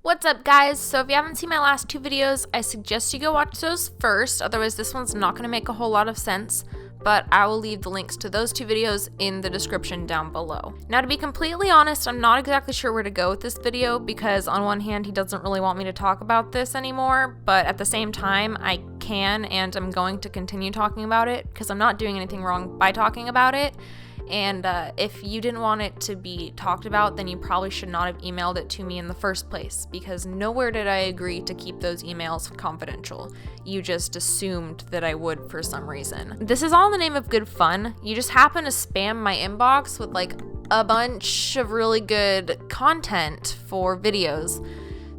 What's up, guys? So if you haven't seen my last two videos, I suggest you go watch those first, otherwise this one's not going to make a whole lot of sense, but I will leave the links to those two videos in the description down below. Now, to be completely honest, I'm not exactly sure where to go with this video because on one hand, he doesn't really want me to talk about this anymore, but at the same time, I can and I'm going to continue talking about it because I'm not doing anything wrong by talking about it. And if you didn't want it to be talked about, then you probably should not have emailed it to me in the first place, because nowhere did I agree to keep those emails confidential. You just assumed that I would for some reason. This is all in the name of good fun. You just happen to spam my inbox with like a bunch of really good content for videos.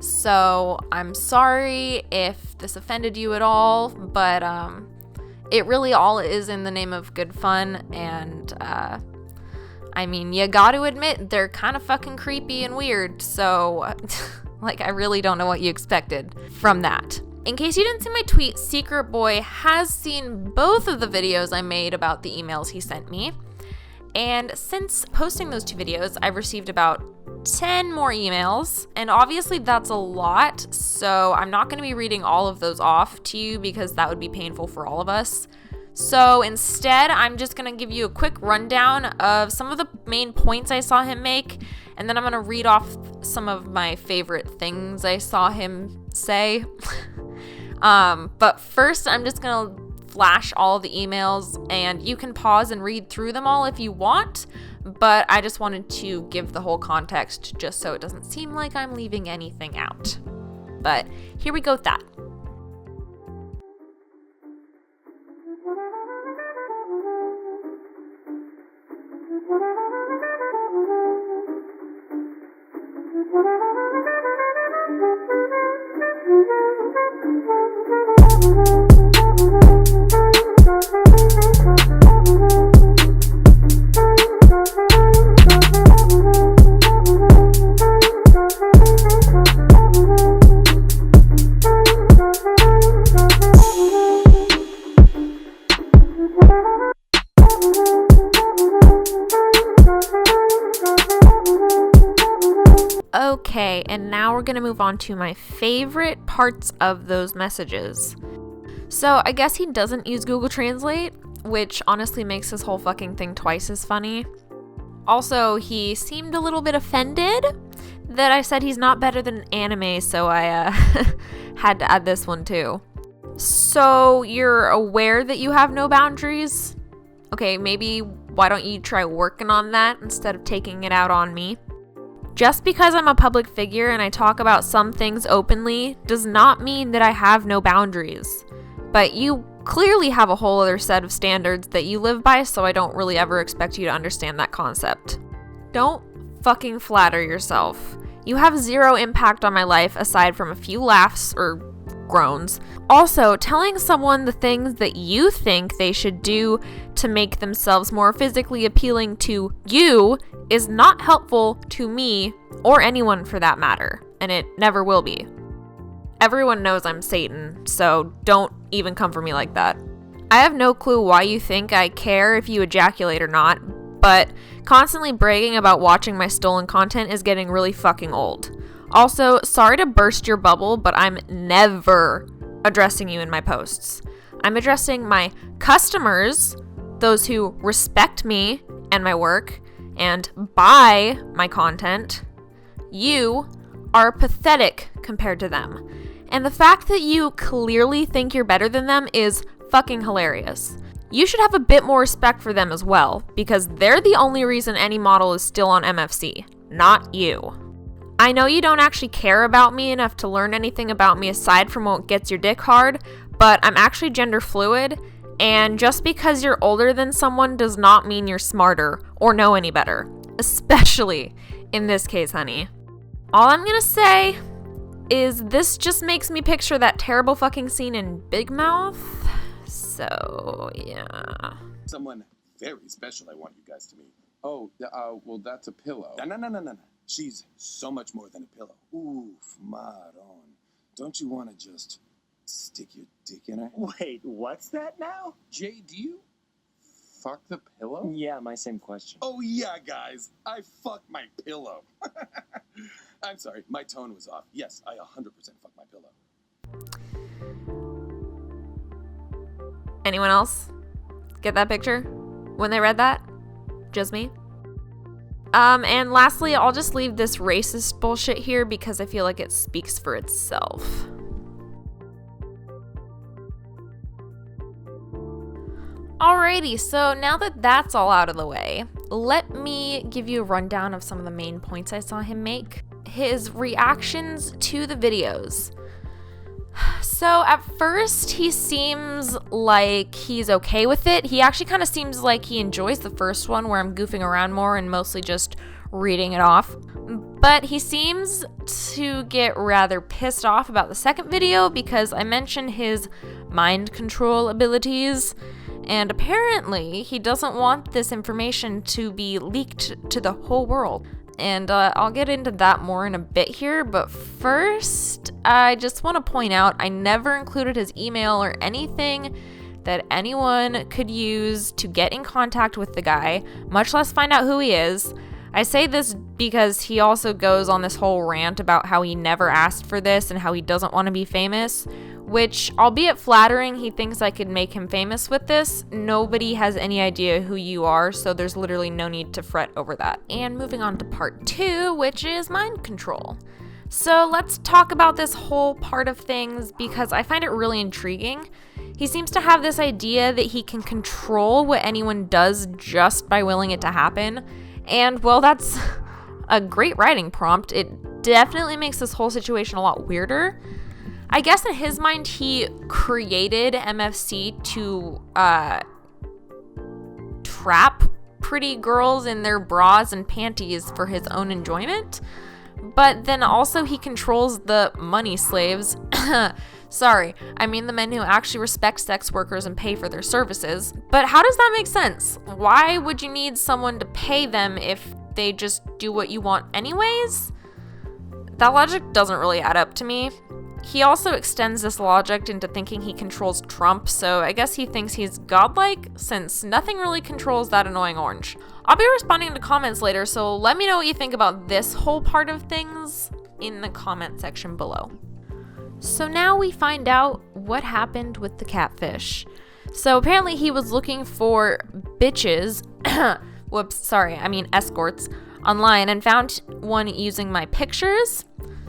So I'm sorry if this offended you at all, but it really all is in the name of good fun, and I mean, you gotta admit, they're kind of fucking creepy and weird, so like, I really don't know what you expected from that. In case you didn't see my tweet, Secret Boy has seen both of the videos I made about the emails he sent me, and since posting those two videos, I've received about 10 more emails, and obviously that's a lot, so I'm not going to be reading all of those off to you because that would be painful for all of us. So instead, I'm just going to give you a quick rundown of some of the main points I saw him make, and then I'm going to read off some of my favorite things I saw him say. But first, I'm just going to flash all the emails, and you can pause and read through them all if you want, but I just wanted to give the whole context just so it doesn't seem like I'm leaving anything out. But here we go with that. Okay, and now we're going to move on to my favorite parts of those messages. So I guess he doesn't use Google Translate, which honestly makes this whole fucking thing twice as funny. Also, he seemed a little bit offended that I said he's not better than anime, so I had to add this one too. So you're aware that you have no boundaries? Okay, maybe why don't you try working on that instead of taking it out on me? Just because I'm a public figure and I talk about some things openly does not mean that I have no boundaries. But you clearly have a whole other set of standards that you live by, so I don't really ever expect you to understand that concept. Don't fucking flatter yourself. You have zero impact on my life aside from a few laughs or groans. Also, telling someone the things that you think they should do to make themselves more physically appealing to you is not helpful to me or anyone for that matter, and it never will be. Everyone knows I'm Satan, so don't even come for me like that. I have no clue why you think I care if you ejaculate or not, but constantly bragging about watching my stolen content is getting really fucking old. Also, sorry to burst your bubble, but I'm never addressing you in my posts. I'm addressing my customers, those who respect me and my work, and buy my content. You are pathetic compared to them. And the fact that you clearly think you're better than them is fucking hilarious. You should have a bit more respect for them as well, because they're the only reason any model is still on MFC, not you. I know you don't actually care about me enough to learn anything about me aside from what gets your dick hard, but I'm actually gender fluid, and just because you're older than someone does not mean you're smarter or know any better. Especially in this case, honey. All I'm gonna say is this just makes me picture that terrible fucking scene in Big Mouth. So, yeah. Someone very special I want you guys to meet. Oh, well, that's a pillow. No. She's so much more than a pillow. Oof, Maron. Don't you want to just stick your dick in her? Wait, what's that now? Jay, do you fuck the pillow? Yeah, my same question. Oh yeah, guys, I fucked my pillow. I'm sorry, my tone was off. Yes, I 100% fucked my pillow. Anyone else get that picture when they read that? Just me? And lastly, I'll just leave this racist bullshit here because I feel like it speaks for itself. Alrighty, so now that that's all out of the way, let me give you a rundown of some of the main points I saw him make. His reactions to the videos. So at first, he seems like he's okay with it. He actually kind of seems like he enjoys the first one where I'm goofing around more and mostly just reading it off. But he seems to get rather pissed off about the second video because I mentioned his mind control abilities. And apparently, he doesn't want this information to be leaked to the whole world. And I'll get into that more in a bit here, but first, I just want to point out I never included his email or anything that anyone could use to get in contact with the guy, much less find out who he is. I say this because he also goes on this whole rant about how he never asked for this and how he doesn't want to be famous, which, albeit flattering, he thinks I could make him famous with this. Nobody has any idea who you are, so there's literally no need to fret over that. And moving on to part 2, which is mind control. So let's talk about this whole part of things because I find it really intriguing. He seems to have this idea that he can control what anyone does just by willing it to happen. And, well, that's a great writing prompt. It definitely makes this whole situation a lot weirder. I guess in his mind, he created MFC to trap pretty girls in their bras and panties for his own enjoyment. But then also he controls the money slaves. Sorry, I mean the men who actually respect sex workers and pay for their services. But how does that make sense? Why would you need someone to pay them if they just do what you want anyways? That logic doesn't really add up to me. He also extends this logic into thinking he controls Trump, so I guess he thinks he's godlike, since nothing really controls that annoying orange. I'll be responding to comments later, so let me know what you think about this whole part of things in the comment section below. So now we find out what happened with the catfish. So apparently he was looking for bitches, escorts, online and found one using my pictures.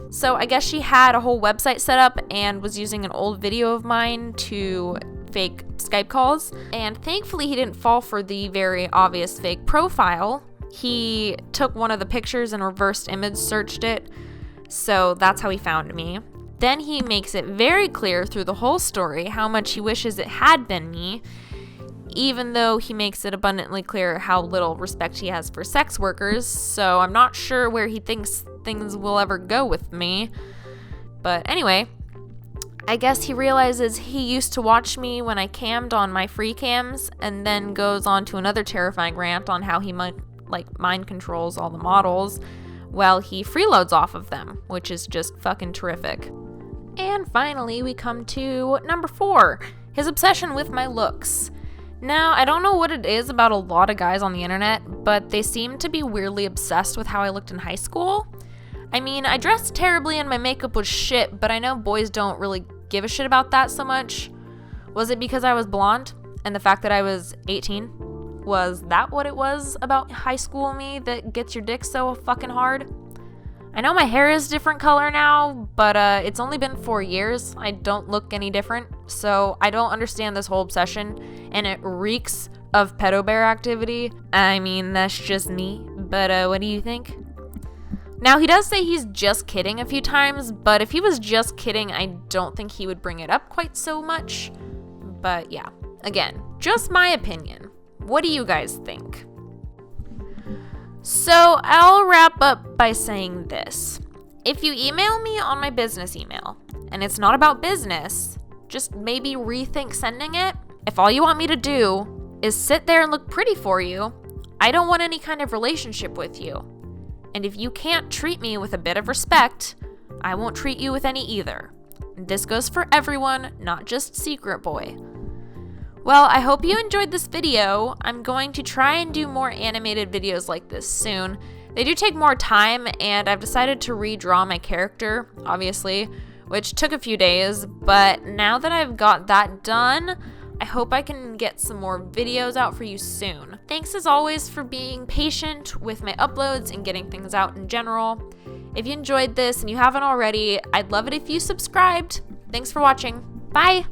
So I guess she had a whole website set up and was using an old video of mine to fake Skype calls. And thankfully he didn't fall for the very obvious fake profile. He took one of the pictures and reversed image searched it. So that's how he found me. Then he makes it very clear through the whole story how much he wishes it had been me, even though he makes it abundantly clear how little respect he has for sex workers, so I'm not sure where he thinks things will ever go with me. But anyway, I guess he realizes he used to watch me when I cammed on my free cams, and then goes on to another terrifying rant on how he mind controls all the models while he freeloads off of them, which is just fucking terrific. And finally, we come to number 4, his obsession with my looks. Now, I don't know what it is about a lot of guys on the internet, but they seem to be weirdly obsessed with how I looked in high school. I mean, I dressed terribly and my makeup was shit, but I know boys don't really give a shit about that so much. Was it because I was blonde and the fact that I was 18? Was that what it was about high school me that gets your dick so fucking hard? I know my hair is different color now, but it's only been 4 years. I don't look any different, so I don't understand this whole obsession, and it reeks of pedo bear activity. I mean, that's just me, but what do you think? Now, he does say he's just kidding a few times, but if he was just kidding, I don't think he would bring it up quite so much. But yeah, again, just my opinion. What do you guys think? So I'll wrap up by saying this. If you email me on my business email, and it's not about business, just maybe rethink sending it. If all you want me to do is sit there and look pretty for you, I don't want any kind of relationship with you. And if you can't treat me with a bit of respect, I won't treat you with any either. This goes for everyone, not just Secret Boy. Well, I hope you enjoyed this video. I'm going to try and do more animated videos like this soon. They do take more time, and I've decided to redraw my character, obviously, which took a few days, but now that I've got that done, I hope I can get some more videos out for you soon. Thanks as always for being patient with my uploads and getting things out in general. If you enjoyed this and you haven't already, I'd love it if you subscribed. Thanks for watching. Bye!